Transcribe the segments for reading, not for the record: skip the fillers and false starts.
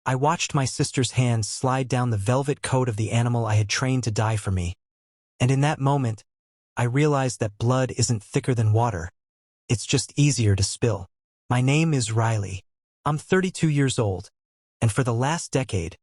I watched my sister's hands slide down the velvet coat of the animal I had trained to die for me. And in that moment, I realized that blood isn't thicker than water. It's just easier to spill. My name is Riley. I'm 32 years old, and for the last decade,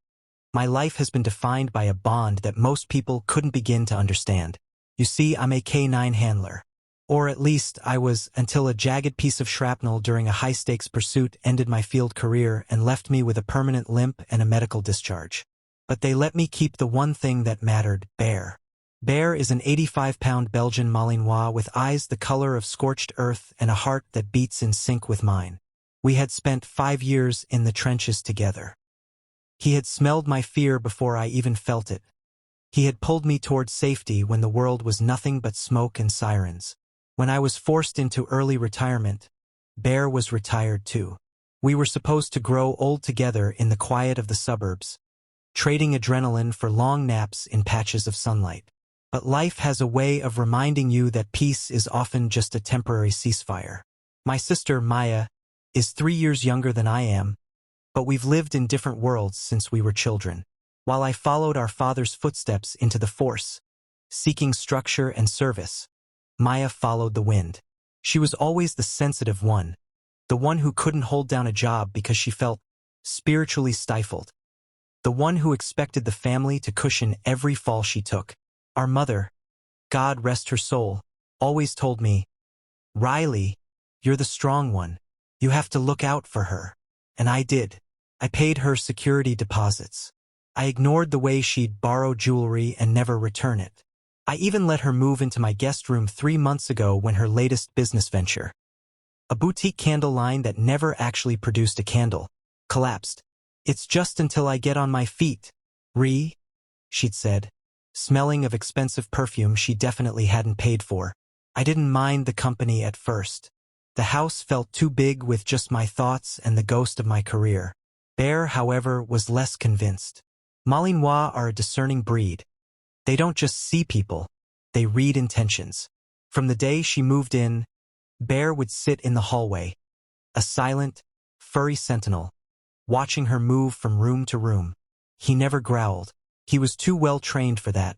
my life has been defined by a bond that most people couldn't begin to understand. You see, I'm a K-9 handler. Or at least I was, until a jagged piece of shrapnel during a high-stakes pursuit ended my field career and left me with a permanent limp and a medical discharge. But they let me keep the one thing that mattered, Bear. Bear is an 85-pound Belgian Malinois with eyes the color of scorched earth and a heart that beats in sync with mine. We had spent 5 years in the trenches together. He had smelled my fear before I even felt it. He had pulled me toward safety when the world was nothing but smoke and sirens. When I was forced into early retirement, Bear was retired too. We were supposed to grow old together in the quiet of the suburbs, trading adrenaline for long naps in patches of sunlight. But life has a way of reminding you that peace is often just a temporary ceasefire. My sister, Maya, is 3 years younger than I am, but we've lived in different worlds since we were children. While I followed our father's footsteps into the force, seeking structure and service, Maya followed the wind. She was always the sensitive one, the one who couldn't hold down a job because she felt spiritually stifled, the one who expected the family to cushion every fall she took. Our mother, God rest her soul, always told me, "Riley, you're the strong one. You have to look out for her." And I did. I paid her security deposits. I ignored the way she'd borrow jewelry and never return it. I even let her move into my guest room 3 months ago when her latest business venture, a boutique candle line that never actually produced a candle, collapsed. "It's just until I get on my feet, she'd said, smelling of expensive perfume she definitely hadn't paid for. I didn't mind the company at first. The house felt too big with just my thoughts and the ghost of my career. Bear, however, was less convinced. Malinois are a discerning breed. They don't just see people, they read intentions. From the day she moved in, Bear would sit in the hallway, a silent, furry sentinel, watching her move from room to room. He never growled. He was too well trained for that.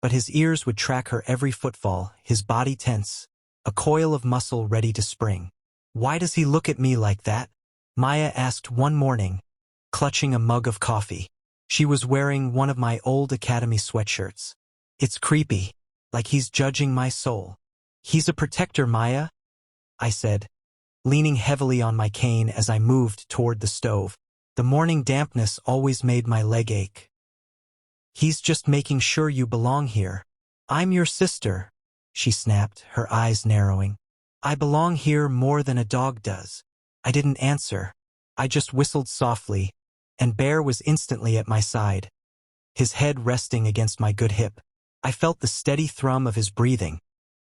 But his ears would track her every footfall, his body tense, a coil of muscle ready to spring. "Why does he look at me like that?" Maya asked one morning, clutching a mug of coffee. She was wearing one of my old academy sweatshirts. "It's creepy, like he's judging my soul." "He's a protector, Maya," I said, leaning heavily on my cane as I moved toward the stove. The morning dampness always made my leg ache. "He's just making sure you belong here." "I'm your sister," she snapped, her eyes narrowing. "I belong here more than a dog does." I didn't answer. I just whistled softly, and Bear was instantly at my side, his head resting against my good hip. I felt the steady thrum of his breathing,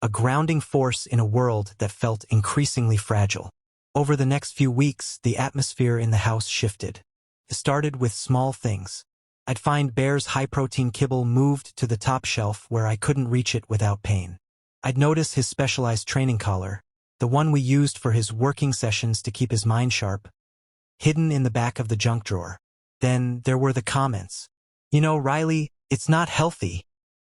a grounding force in a world that felt increasingly fragile. Over the next few weeks, the atmosphere in the house shifted. It started with small things. I'd find Bear's high-protein kibble moved to the top shelf where I couldn't reach it without pain. I'd notice his specialized training collar, the one we used for his working sessions to keep his mind sharp, hidden in the back of the junk drawer. Then there were the comments. "You know, Riley, it's not healthy,"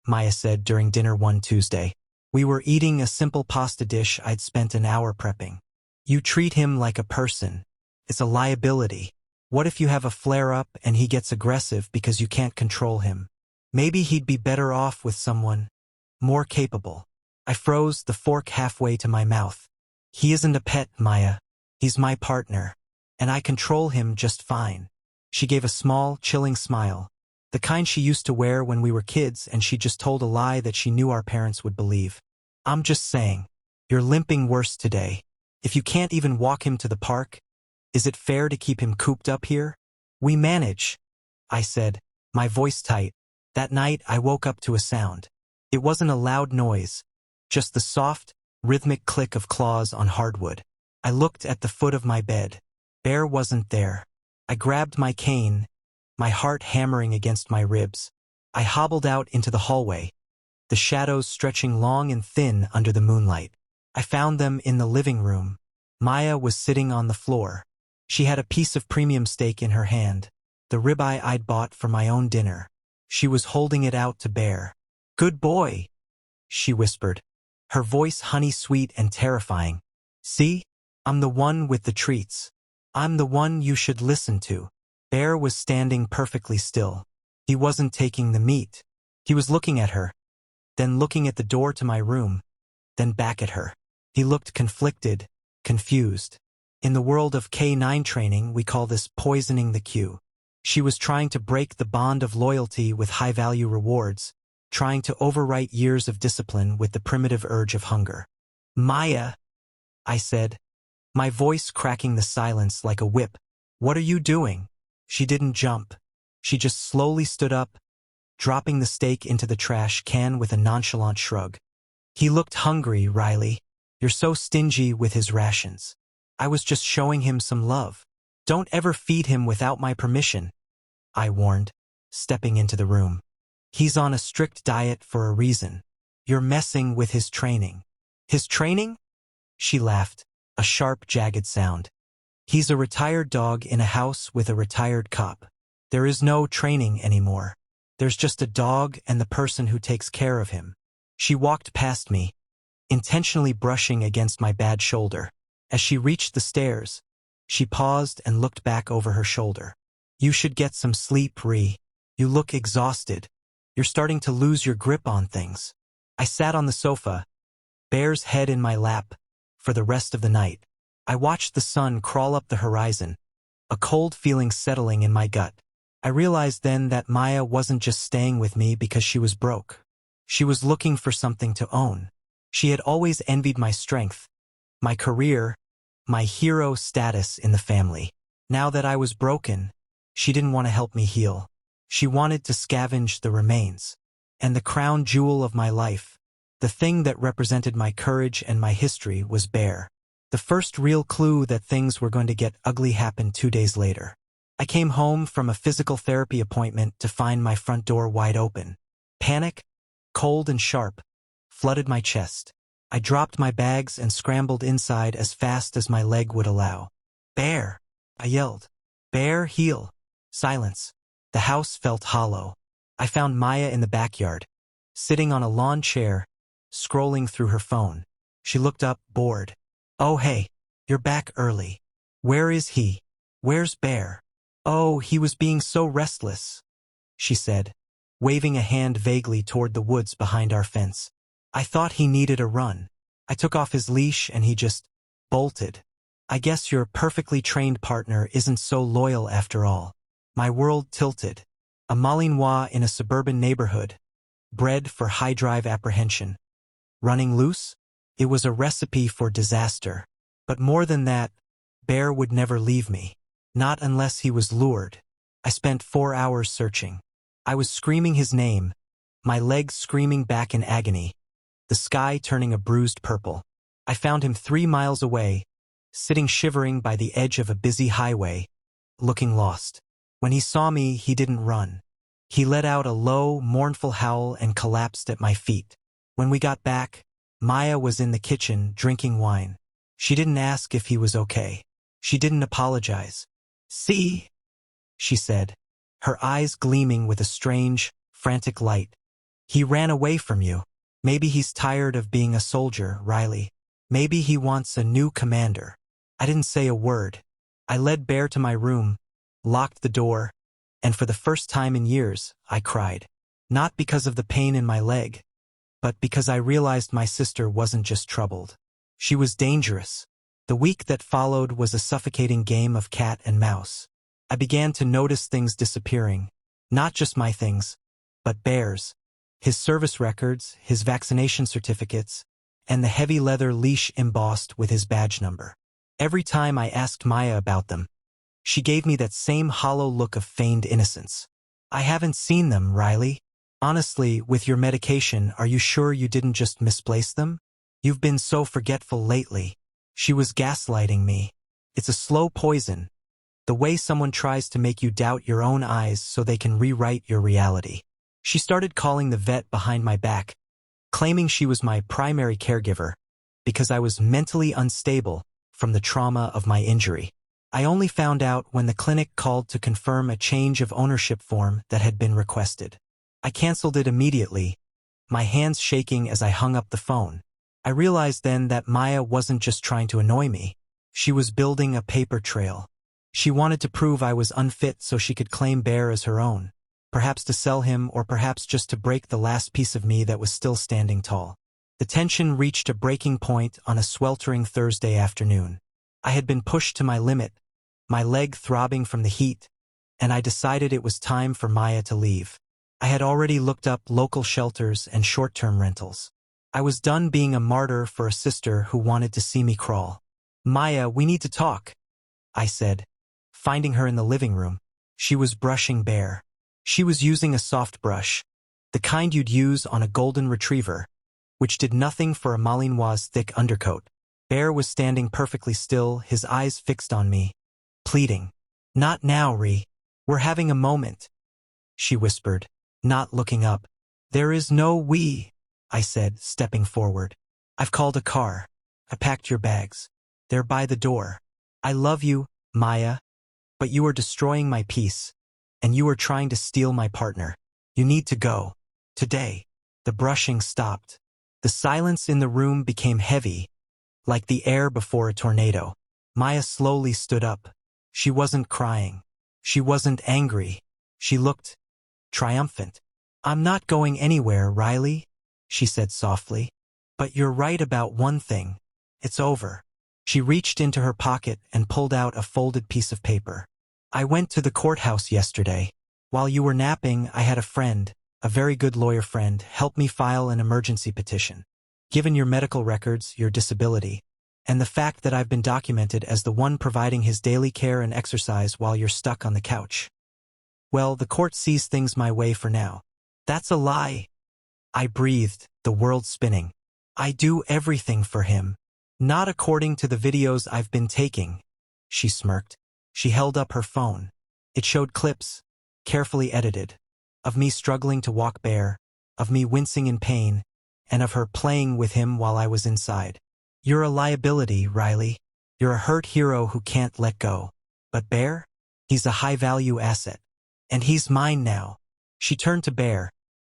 Maya said during dinner one Tuesday. We were eating a simple pasta dish I'd spent an hour prepping. "You treat him like a person. It's a liability. What if you have a flare-up and he gets aggressive because you can't control him? Maybe he'd be better off with someone more capable." I froze, the fork halfway to my mouth. "He isn't a pet, Maya. He's my partner, and I control him just fine." She gave a small, chilling smile, the kind she used to wear when we were kids and she just told a lie that she knew our parents would believe. "I'm just saying, you're limping worse today. If you can't even walk him to the park, is it fair to keep him cooped up here?" "We manage," I said, my voice tight. That night I woke up to a sound. It wasn't a loud noise, just the soft, rhythmic click of claws on hardwood. I looked at the foot of my bed. Bear wasn't there. I grabbed my cane, my heart hammering against my ribs. I hobbled out into the hallway, the shadows stretching long and thin under the moonlight. I found them in the living room. Maya was sitting on the floor. She had a piece of premium steak in her hand, the ribeye I'd bought for my own dinner. She was holding it out to Bear. "Good boy," she whispered, her voice honey-sweet and terrifying. "See? I'm the one with the treats. I'm the one you should listen to." Bear was standing perfectly still. He wasn't taking the meat. He was looking at her, then looking at the door to my room, then back at her. He looked conflicted, confused. In the world of K-9 training, we call this poisoning the queue. She was trying to break the bond of loyalty with high-value rewards, trying to overwrite years of discipline with the primitive urge of hunger. "Maya," I said, my voice cracking the silence like a whip. "What are you doing?" She didn't jump. She just slowly stood up, dropping the steak into the trash can with a nonchalant shrug. "He looked hungry, Riley. You're so stingy with his rations." "I was just showing him some love." "Don't ever feed him without my permission," I warned, stepping into the room. "He's on a strict diet for a reason. You're messing with his training." "His training?" She laughed, a sharp, jagged sound. "He's a retired dog in a house with a retired cop. There is no training anymore. There's just a dog and the person who takes care of him." She walked past me, intentionally brushing against my bad shoulder. As she reached the stairs, she paused and looked back over her shoulder. "You should get some sleep, Ree. You look exhausted. You're starting to lose your grip on things." I sat on the sofa, Bear's head in my lap, for the rest of the night. I watched the sun crawl up the horizon, a cold feeling settling in my gut. I realized then that Maya wasn't just staying with me because she was broke. She was looking for something to own. She had always envied my strength, my career, my hero status in the family. Now that I was broken, she didn't want to help me heal. She wanted to scavenge the remains. And the crown jewel of my life, the thing that represented my courage and my history, was Bear. The first real clue that things were going to get ugly happened 2 days later. I came home from a physical therapy appointment to find my front door wide open. Panic, cold and sharp, flooded my chest. I dropped my bags and scrambled inside as fast as my leg would allow. "Bear!" I yelled. "Bear, heel!" Silence. The house felt hollow. I found Maya in the backyard, sitting on a lawn chair, scrolling through her phone. She looked up, bored. "Oh hey, you're back early. Where is he? Where's Bear?" "Oh, he was being so restless," she said, waving a hand vaguely toward the woods behind our fence. "I thought he needed a run. I took off his leash and he just bolted. I guess your perfectly trained partner isn't so loyal after all." My world tilted. A Malinois in a suburban neighborhood, bred for high-drive apprehension. Running loose? It was a recipe for disaster. But more than that, Bear would never leave me. Not unless he was lured. I spent 4 hours searching. I was screaming his name, my legs screaming back in agony, the sky turning a bruised purple. I found him 3 miles away, sitting shivering by the edge of a busy highway, looking lost. When he saw me, he didn't run. He let out a low, mournful howl and collapsed at my feet. When we got back, Maya was in the kitchen drinking wine. She didn't ask if he was okay. She didn't apologize. "See?" she said, her eyes gleaming with a strange, frantic light. "He ran away from you. Maybe he's tired of being a soldier, Riley. Maybe he wants a new commander." I didn't say a word. I led Bear to my room, locked the door, and for the first time in years, I cried. Not because of the pain in my leg, but because I realized my sister wasn't just troubled. She was dangerous. The week that followed was a suffocating game of cat and mouse. I began to notice things disappearing. Not just my things, but Bear's. His service records, his vaccination certificates, and the heavy leather leash embossed with his badge number. Every time I asked Maya about them, she gave me that same hollow look of feigned innocence. "I haven't seen them, Riley. Honestly, with your medication, are you sure you didn't just misplace them? You've been so forgetful lately." She was gaslighting me. It's a slow poison, the way someone tries to make you doubt your own eyes so they can rewrite your reality. She started calling the vet behind my back, claiming she was my primary caregiver because I was mentally unstable from the trauma of my injury. I only found out when the clinic called to confirm a change of ownership form that had been requested. I canceled it immediately, my hands shaking as I hung up the phone. I realized then that Maya wasn't just trying to annoy me. She was building a paper trail. She wanted to prove I was unfit so she could claim Bear as her own. Perhaps to sell him, or perhaps just to break the last piece of me that was still standing tall. The tension reached a breaking point on a sweltering Thursday afternoon. I had been pushed to my limit, my leg throbbing from the heat, and I decided it was time for Maya to leave. I had already looked up local shelters and short-term rentals. I was done being a martyr for a sister who wanted to see me crawl. "Maya, we need to talk," I said, finding her in the living room. She was brushing Bear. She was using a soft brush, the kind you'd use on a golden retriever, which did nothing for a Malinois' thick undercoat. Bear was standing perfectly still, his eyes fixed on me, pleading. "Not now, Ree. We're having a moment," she whispered, not looking up. "There is no we," I said, stepping forward. "I've called a car. I packed your bags. They're by the door. I love you, Maya, but you are destroying my peace, and you are trying to steal my partner. You need to go. Today." The brushing stopped. The silence in the room became heavy, like the air before a tornado. Maya slowly stood up. She wasn't crying. She wasn't angry. She looked triumphant. "I'm not going anywhere, Riley," she said softly. "But you're right about one thing. It's over." She reached into her pocket and pulled out a folded piece of paper. "I went to the courthouse yesterday. While you were napping, I had a friend, a very good lawyer friend, help me file an emergency petition. Given your medical records, your disability, and the fact that I've been documented as the one providing his daily care and exercise while you're stuck on the couch, well, the court sees things my way for now." "That's a lie," I breathed, the world spinning. "I do everything for him." "Not according to the videos I've been taking," she smirked. She held up her phone. It showed clips, carefully edited, of me struggling to walk Bear, of me wincing in pain, and of her playing with him while I was inside. "You're a liability, Riley. You're a hurt hero who can't let go. But Bear? He's a high-value asset. And he's mine now." She turned to Bear,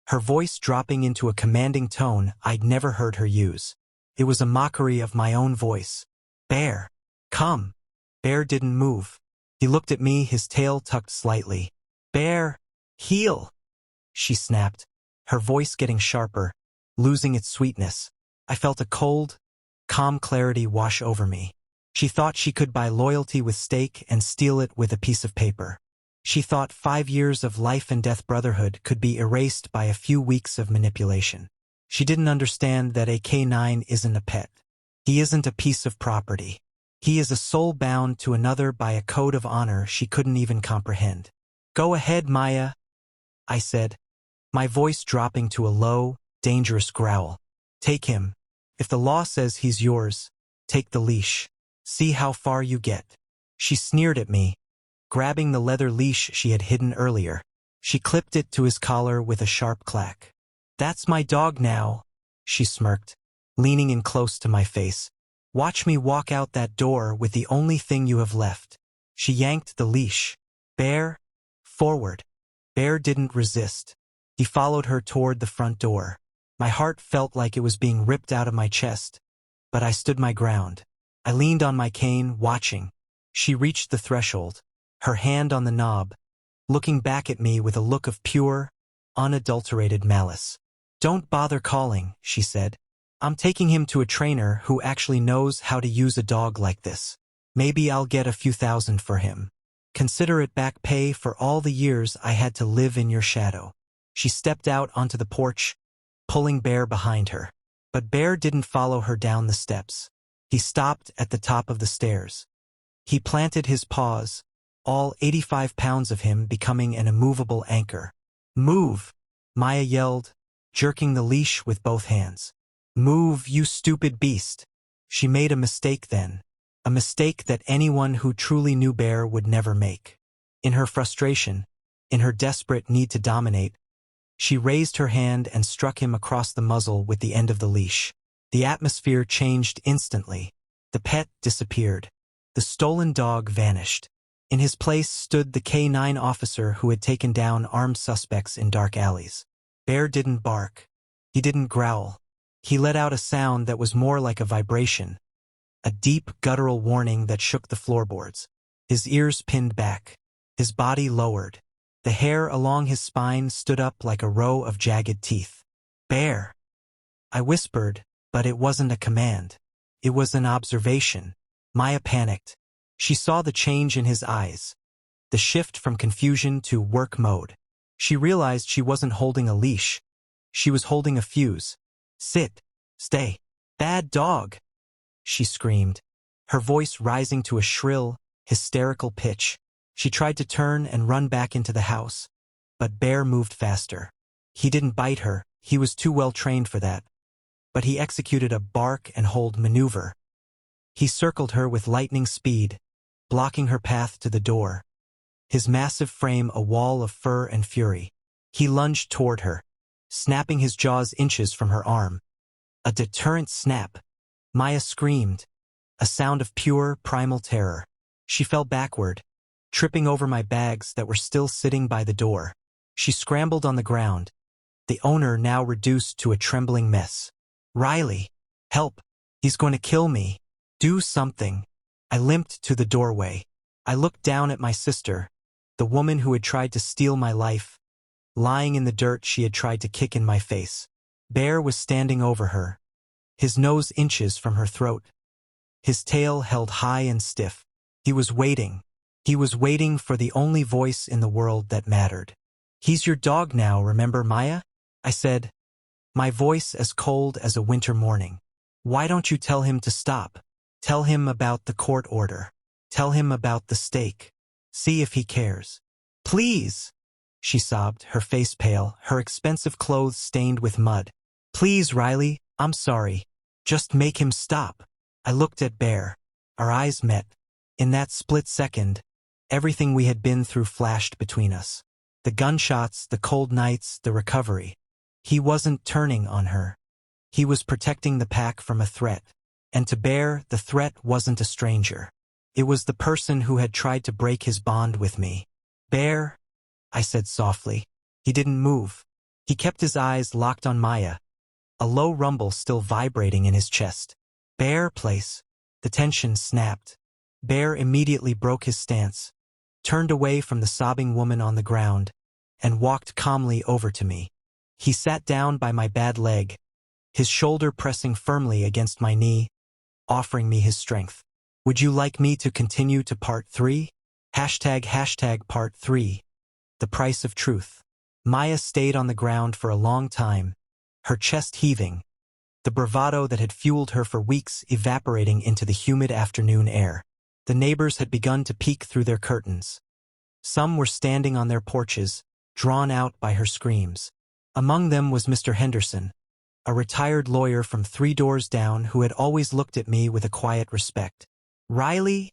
her voice dropping into a commanding tone I'd never heard her use. It was a mockery of my own voice. "Bear, come." Bear didn't move. He looked at me, his tail tucked slightly. "Bear, heel," she snapped, her voice getting sharper, losing its sweetness. I felt a cold, calm clarity wash over me. She thought she could buy loyalty with steak and steal it with a piece of paper. She thought 5 years of life and death brotherhood could be erased by a few weeks of manipulation. She didn't understand that a K9 isn't a pet. He isn't a piece of property. He is a soul bound to another by a code of honor she couldn't even comprehend. "Go ahead, Maya," I said, my voice dropping to a low, dangerous growl. "Take him. If the law says he's yours, take the leash. See how far you get." She sneered at me, grabbing the leather leash she had hidden earlier. She clipped it to his collar with a sharp clack. "That's my dog now," she smirked, leaning in close to my face. "Watch me walk out that door with the only thing you have left." She yanked the leash. "Bear, forward." Bear didn't resist. He followed her toward the front door. My heart felt like it was being ripped out of my chest, but I stood my ground. I leaned on my cane, watching. She reached the threshold, her hand on the knob, looking back at me with a look of pure, unadulterated malice. "Don't bother calling," she said. "I'm taking him to a trainer who actually knows how to use a dog like this. Maybe I'll get a few thousand for him. Consider it back pay for all the years I had to live in your shadow." She stepped out onto the porch, pulling Bear behind her. But Bear didn't follow her down the steps. He stopped at the top of the stairs. He planted his paws, all 85 pounds of him becoming an immovable anchor. "Move," Maya yelled, jerking the leash with both hands. "Move, you stupid beast." She made a mistake then, a mistake that anyone who truly knew Bear would never make. In her frustration, in her desperate need to dominate, she raised her hand and struck him across the muzzle with the end of the leash. The atmosphere changed instantly. The pet disappeared. The stolen dog vanished. In his place stood the K-9 officer who had taken down armed suspects in dark alleys. Bear didn't bark. He didn't growl. He let out a sound that was more like a vibration, a deep, guttural warning that shook the floorboards. His ears pinned back. His body lowered. The hair along his spine stood up like a row of jagged teeth. Bear! I whispered, but it wasn't a command. It was an observation. Maya panicked. She saw the change in his eyes, the shift from confusion to work mode. She realized she wasn't holding a leash. She was holding a fuse. Sit. Stay. Bad dog! She screamed, her voice rising to a shrill, hysterical pitch. She tried to turn and run back into the house, but Bear moved faster. He didn't bite her, he was too well trained for that. But he executed a bark and hold maneuver. He circled her with lightning speed, blocking her path to the door, his massive frame a wall of fur and fury. He lunged toward her, snapping his jaws inches from her arm. A deterrent snap. Maya screamed, a sound of pure, primal terror. She fell backward, tripping over my bags that were still sitting by the door. She scrambled on the ground, the owner now reduced to a trembling mess. Riley! Help! He's going to kill me! Do something! I limped to the doorway. I looked down at my sister, the woman who had tried to steal my life, lying in the dirt she had tried to kick in my face. Bear was standing over her, his nose inches from her throat, his tail held high and stiff. He was waiting. He was waiting for the only voice in the world that mattered. He's your dog now, remember, Maya? I said, my voice as cold as a winter morning. Why don't you tell him to stop? Tell him about the court order. Tell him about the stake. See if he cares. Please! She sobbed, her face pale, her expensive clothes stained with mud. Please, Riley, I'm sorry. Just make him stop. I looked at Bear. Our eyes met. In that split second, everything we had been through flashed between us. The gunshots, the cold nights, the recovery. He wasn't turning on her. He was protecting the pack from a threat. And to Bear, the threat wasn't a stranger. It was the person who had tried to break his bond with me. Bear, I said softly. He didn't move. He kept his eyes locked on Maya, a low rumble still vibrating in his chest. Bear, place. The tension snapped. Bear immediately broke his stance, turned away from the sobbing woman on the ground, and walked calmly over to me. He sat down by my bad leg, his shoulder pressing firmly against my knee, offering me his strength. Would you like me to continue to part 3? ## part 3. The price of truth. Maya stayed on the ground for a long time, her chest heaving, the bravado that had fueled her for weeks evaporating into the humid afternoon air. The neighbors had begun to peek through their curtains. Some were standing on their porches, drawn out by her screams. Among them was Mr. Henderson, a retired lawyer from 3 doors down who had always looked at me with a quiet respect. Riley?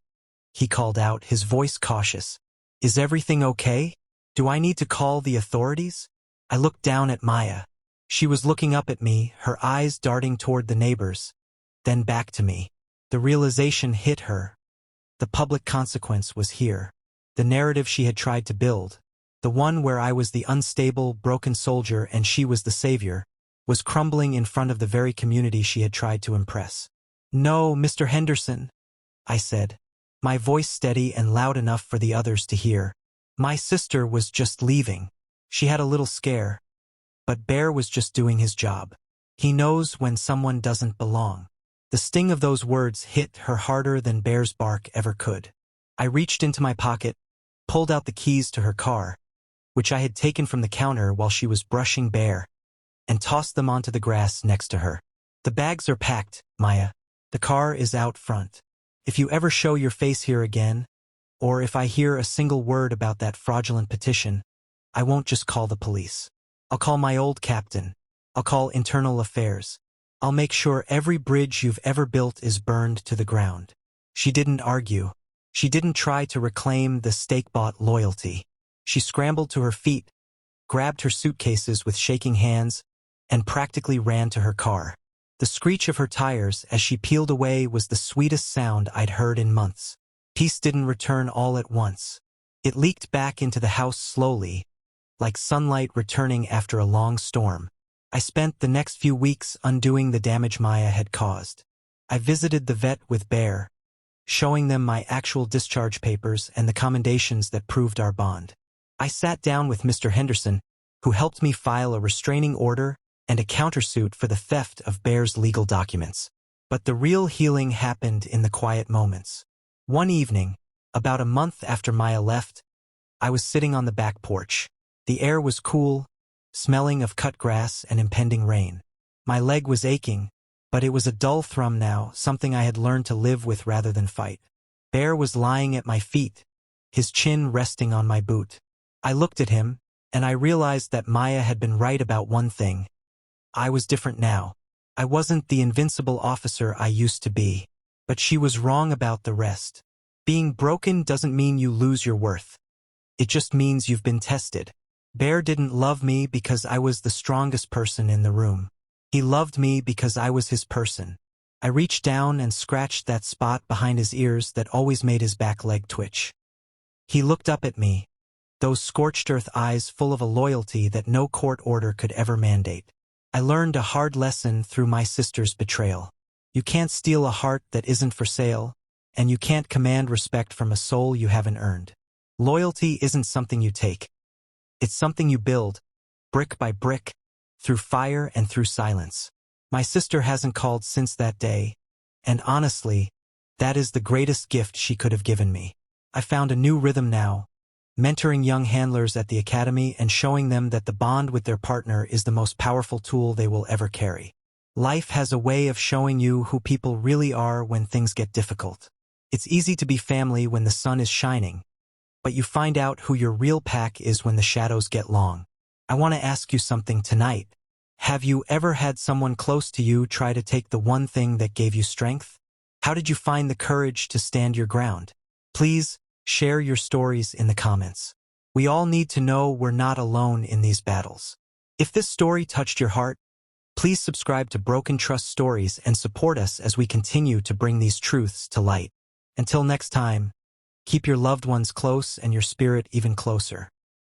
He called out, his voice cautious. Is everything okay? Do I need to call the authorities? I looked down at Maya. She was looking up at me, her eyes darting toward the neighbors, then back to me. The realization hit her. The public consequence was here. The narrative she had tried to build, the one where I was the unstable, broken soldier and she was the savior, was crumbling in front of the very community she had tried to impress. No, Mr. Henderson, I said, my voice steady and loud enough for the others to hear. My sister was just leaving. She had a little scare. But Bear was just doing his job. He knows when someone doesn't belong. The sting of those words hit her harder than Bear's bark ever could. I reached into my pocket, pulled out the keys to her car, which I had taken from the counter while she was brushing Bear, and tossed them onto the grass next to her. The bags are packed, Maya. The car is out front. If you ever show your face here again, or if I hear a single word about that fraudulent petition, I won't just call the police. I'll call my old captain. I'll call internal affairs. I'll make sure every bridge you've ever built is burned to the ground. She didn't argue. She didn't try to reclaim the stake-bought loyalty. She scrambled to her feet, grabbed her suitcases with shaking hands, and practically ran to her car. The screech of her tires as she peeled away was the sweetest sound I'd heard in months. Peace didn't return all at once. It leaked back into the house slowly, like sunlight returning after a long storm. I spent the next few weeks undoing the damage Maya had caused. I visited the vet with Bear, showing them my actual discharge papers and the commendations that proved our bond. I sat down with Mr. Henderson, who helped me file a restraining order and a countersuit for the theft of Bear's legal documents. But the real healing happened in the quiet moments. One evening, about a month after Maya left, I was sitting on the back porch. The air was cool, smelling of cut grass and impending rain. My leg was aching, but it was a dull thrum now, something I had learned to live with rather than fight. Bear was lying at my feet, his chin resting on my boot. I looked at him, and I realized that Maya had been right about one thing. I was different now. I wasn't the invincible officer I used to be. But she was wrong about the rest. Being broken doesn't mean you lose your worth. It just means you've been tested. Bear didn't love me because I was the strongest person in the room. He loved me because I was his person. I reached down and scratched that spot behind his ears that always made his back leg twitch. He looked up at me, those scorched earth eyes full of a loyalty that no court order could ever mandate. I learned a hard lesson through my sister's betrayal. You can't steal a heart that isn't for sale, and you can't command respect from a soul you haven't earned. Loyalty isn't something you take. It's something you build, brick by brick, through fire and through silence. My sister hasn't called since that day, and honestly, that is the greatest gift she could have given me. I found a new rhythm now, mentoring young handlers at the academy and showing them that the bond with their partner is the most powerful tool they will ever carry. Life has a way of showing you who people really are when things get difficult. It's easy to be family when the sun is shining, but you find out who your real pack is when the shadows get long. I want to ask you something tonight. Have you ever had someone close to you try to take the one thing that gave you strength? How did you find the courage to stand your ground? Please share your stories in the comments. We all need to know we're not alone in these battles. If this story touched your heart, please subscribe to Broken Trust Stories and support us as we continue to bring these truths to light. Until next time, keep your loved ones close and your spirit even closer.